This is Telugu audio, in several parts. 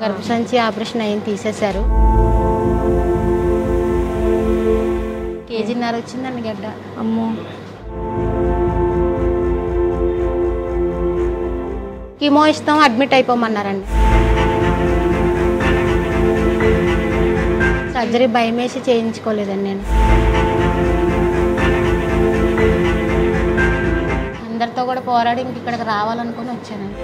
గర్భసంచి ఆపరేషన్ అయ్యింది, తీసేశారు. కేజీన్నర వచ్చిందండి గడ్డ. అమ్మో. కీమో ఇస్తాం, అడ్మిట్ అయిపోమన్నారండి. సర్జరీ భయం వేసి చేయించుకోలేదండి నేను. అందరితో కూడా పోరాడి ఇంక ఇక్కడికి రావాలనుకుని వచ్చానండి.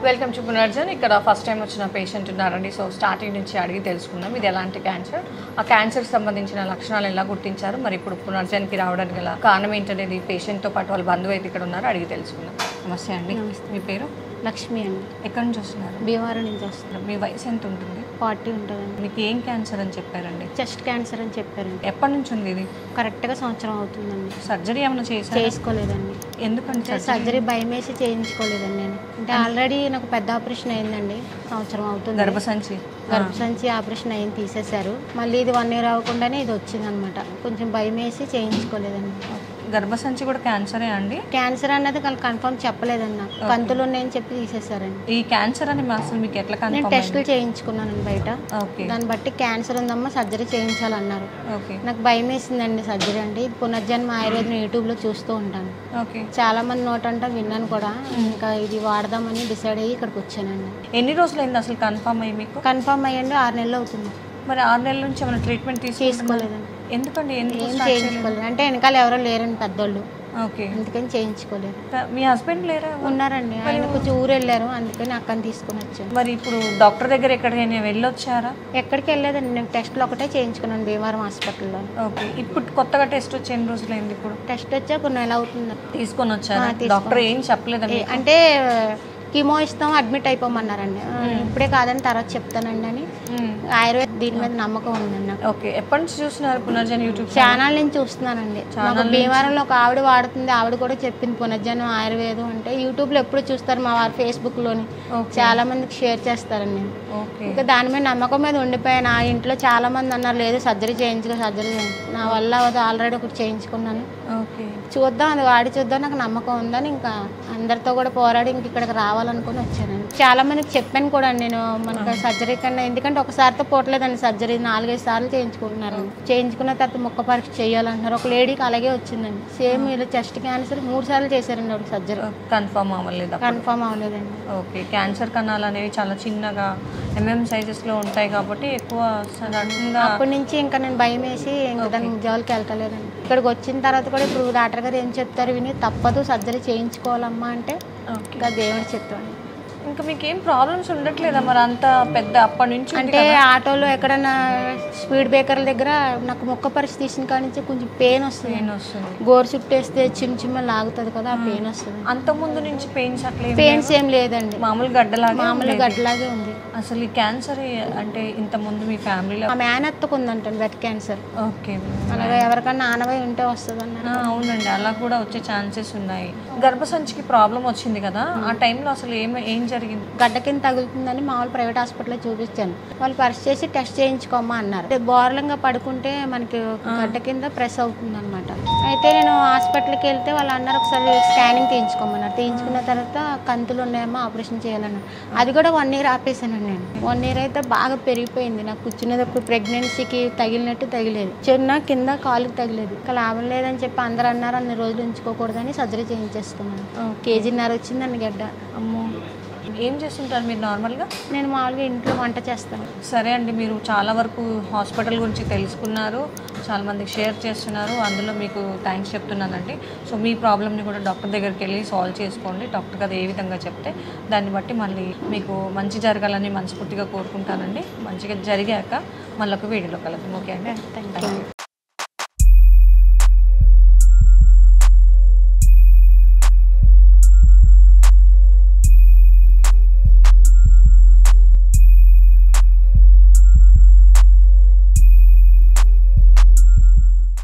Welcome to పునర్జన్. ఇక్కడ ఫస్ట్ టైం వచ్చిన పేషెంట్ ఉన్నారండి. సో స్టార్టింగ్ నుంచి అడిగి తెలుసుకుందాం ఇది ఎలాంటి క్యాన్సర్, ఆ క్యాన్సర్కి సంబంధించిన లక్షణాలు ఎలా గుర్తించారు, మరి ఇప్పుడు పునర్జన్కి రావడానికి గల కారణం ఏంటనేది పేషెంట్తో పాటు వాళ్ళ బంధువు అయితే ఇక్కడ ఉన్నారు, అడిగి తెలుసుకుందాం. నమస్తే అండి. మీ పేరు? లక్ష్మి అండి. ఎక్కడి నుంచి వస్తున్నారు? భీమవరం నుంచి వస్తున్నారు. మీ వయసు ఎంత ఉంటుంది? 40 ఉంటుందండి. మీకు ఏం క్యాన్సర్ అని చెప్పారండి? చెస్ట్ క్యాన్సర్ అని చెప్పారండి. ఎప్పటి నుంచి ఉంది ఇది? కరెక్ట్గా సంవత్సరం అవుతుందండి. సర్జరీ ఏమైనా చేసుకోలేదండి. ఎందుకంటే సర్జరీ భయం వేసి చేయించుకోలేదండి నేను. అంటే ఆల్రెడీ నాకు పెద్ద ఆపరేషన్ అయిందండి, సంవత్సరం అవుతుంది. గర్భసంచి ఆపరేషన్ అయింది, తీసేశారు. మళ్ళీ ఇది 1 year అవ్వకుండానే ఇది వచ్చిందనమాట. కొంచెం భయం వేసి చేయించుకోలేదండి. గర్భసంచి కూడా క్యాన్సరే అండి? క్యాన్సర్ అన్నది కన్ఫర్మ్ చెప్పలేదండి. నాకు కంతులు ఉన్నాయని చెప్పి తీసేశారండి. ఈ క్యాన్సర్ అని అసలు మీకు ఎట్లా కన్ఫర్మ్? నేను టెస్టులు చేయించుకున్నాను బయట. దాన్ని బట్టి క్యాన్సర్ ఉందమ్మా, సర్జరీ చేయించాలన్నారు. నాకు భయం వేసిందండి సర్జరీ అంటే. ఇది పునర్జన్మ ఆయుర్వేదం యూట్యూబ్లో చూస్తూ ఉంటాను. చాలా మంది నోటంట విన్నాను కూడా. ఇంకా ఇది వాడదామని డిసైడ్ అయ్యి ఇక్కడికి వచ్చానండి. ఎన్ని రోజులు అయింది అసలు కన్ఫర్మ్ అయ్యి మీకు? కన్ఫర్మ్ అయ్యండి 6 నెలలు అవుతుంది. మరి 6 నెలల నుంచి ఏమైనా ట్రీట్మెంట్ తీసుకోలేదండి? ఎందుకండి? ఏం చేయించుకోలేదు అంటే వెనకాల ఎవరో లేరండి పెద్దోళ్ళు, అందుకని చేయించుకోలేదు. మీ హస్బెండ్ లేరా? ఉన్నారండి, ఆయన కొంచెం ఊరు వెళ్ళారు, అందుకని అక్కని తీసుకుని వచ్చాను. మరి ఇప్పుడు డాక్టర్ దగ్గర ఎక్కడికైనా వెళ్ళొచ్చారా? ఎక్కడికి వెళ్ళలేదండి, నేను టెస్ట్లు ఒకటే చేయించుకున్నాను భీమవరం హాస్పిటల్లో. ఇప్పుడు కొత్తగా టెస్ట్ వచ్చి ఎన్ని రోజులు అయింది? ఇప్పుడు టెస్ట్ వచ్చా కొన్ని నెల అవుతుంది. తీసుకొని వచ్చారా? డాక్టర్ ఏం చెప్పలేదండి? అంటే కీమో ఇస్తాం, అడ్మిట్ అయిపోమన్నారండి. ఇప్పుడే కాదని తర్వాత చెప్తానండి అని. ఆయుర్వేద దీని మీద నమ్మకం ఉందండి నాకు. ఎప్పటి నుంచి చూస్తున్నారు పునర్జన్ యూట్యూబ్ ఛానల్ నుంచి చూస్తున్నానండి. భీమవరంలో ఒక ఆవిడ వాడుతుంది, ఆవిడ కూడా చెప్పింది పునర్జనం ఆయుర్వేదం అంటే. యూట్యూబ్లో ఎప్పుడు చూస్తారు మా వారు, ఫేస్బుక్లోని చాలా మందికి షేర్ చేస్తారండి. ఇంకా దాని మీద నమ్మకం మీద ఉండిపోయాను. ఆ ఇంట్లో చాలా మంది అన్నారు లేదు సర్జరీ సర్జరీ నా వల్ల ఆల్రెడీ ఒకటి చేయించుకున్నాను, చూద్దాం అది వాడి చూద్దాం, నాకు నమ్మకం ఉందని ఇంకా అందరితో కూడా పోరాడి ఇంక ఇక్కడికి రావాలనుకుని వచ్చానండి. చాలా మందికి చెప్పాను కూడా నేను, మనకు సర్జరీ కన్నా, ఎందుకంటే ఒకసారితో పోవట్లేదండి సర్జరీ, 4-5 సార్లు చేయించుకుంటున్నారు. చేయించుకున్న తర్వాత ముక్క పరీక్ష చేయాలంటున్నారు. ఒక లేడీకి అలాగే వచ్చిందండి, సేమ్ ఇలా చెస్ట్ క్యాన్సర్ 3 సార్లు చేశారండి ఆవిడ సర్జరీ. కన్ఫర్మ్ అవ్వలేదండి. ఓకే. క్యాన్సర్ కణాలు అనేవి చాలా చిన్నగా సైజెస్లో ఉంటాయి కాబట్టి ఎక్కువ సడన్గా అప్పటి నుంచి ఇంకా నేను భయం వేసి ఇంకా దాని జోలికి వెళ్తలేదండి. ఇక్కడికి వచ్చిన తర్వాత కూడా ఇప్పుడు డాక్టర్ గారు ఏం చెప్తారు విని, తప్పదు సర్జరీ చేయించుకోవాలమ్మా అంటే ఇంకా దేవుడు చెప్పాడు. ఇంకా మీకు ఏం ప్రాబ్లమ్స్ ఉండట్లేదా మరి అంత పెద్ద అప్పటి నుంచి? అంటే ఆటోలో ఎక్కడన్నా స్పీడ్ బ్రేకర్ల దగ్గర నాకు ముక్క పరిస్థితి తీసిన కాడి నుంచి కొంచెం పెయిన్ వస్తుంది. గోరు చుట్టేస్తే చిమ్మ లాగుతుంది కదా, ఆ పెయిన్ వస్తుంది. అంత ముందు నుంచి పెయిన్స్ ఏం లేదండి, మామూలు గడ్డలాగే ఉంది. అసలు ఈ క్యాన్సర్ అంటే ఇంత ముందు మీ ఫ్యామిలీలో మా మేనత్తకు ఉందంటండి బ్లడ్ క్యాన్సర్. ఓకే. అలాగే ఎవరికన్నా ఆనవై ఉంటే వస్తుంది అన్నారు. అవునండి, అలా కూడా వచ్చే ఛాన్సెస్ ఉన్నాయి. గర్భసంచికి ప్రాబ్లం వచ్చింది కదా, ఆ టైంలో అసలు ఏం జరిగింది? గడ్డ కింద తగులుతుందని మామూలు ప్రైవేట్ హాస్పిటల్లో చూపించాను. వాళ్ళు పరీక్ష చేసి టెస్ట్ చేయించుకోమ్మా అన్నారు. బోర్లంగా పడుకుంటే మనకి గడ్డ కింద ప్రెస్ అవుతుంది అనమాట. అయితే నేను హాస్పిటల్కి వెళ్తే వాళ్ళు అన్నారు ఒకసారి స్కానింగ్ తీయించుకోమన్నారు. తీయించుకున్న తర్వాత కంతులు ఉన్నాయమ్మా, ఆపరేషన్ చేయాలన్నారు. అది కూడా 1 year ఆపేసానండి నేను. 1 year అయితే బాగా పెరిగిపోయింది. నాకు కూర్చునేటప్పుడు ప్రెగ్నెన్సీకి తగిలినట్టు తగిలేదు, చిన్న కింద కాలుకి తగిలేదు. ఇంకా లాభం లేదని చెప్పి అందరూ అన్నారు, అన్ని రోజులు ఉంచుకోకూడదని సర్జరీ చేయించేసుకున్నాను. కేజీన్నర వచ్చిందండి గడ్డ. అమ్మో. ఏం చేస్తుంటారు మీరు నార్మల్గా? నేను మామూలుగా ఇంట్లో వంట చేస్తాను. సరే అండి, మీరు చాలా వరకు హాస్పిటల్ గురించి తెలుసుకున్నారు, చాలా మందికి షేర్ చేస్తున్నారు, అందులో మీకు థ్యాంక్స్ చెప్తున్నానండి. సో మీ ప్రాబ్లమ్ని కూడా డాక్టర్ దగ్గరికి వెళ్ళి సాల్వ్ చేసుకోండి. డాక్టర్ గారు ఏ విధంగా చెప్తే దాన్ని బట్టి మళ్ళీ మీకు మంచి జరగాలని మనస్ఫూర్తిగా కోరుకుంటానండి. మంచిగా జరిగాక మళ్ళీ ఒక వీడియోలో కలుద్దాం. ఓకే అండి, థ్యాంక్ యూ.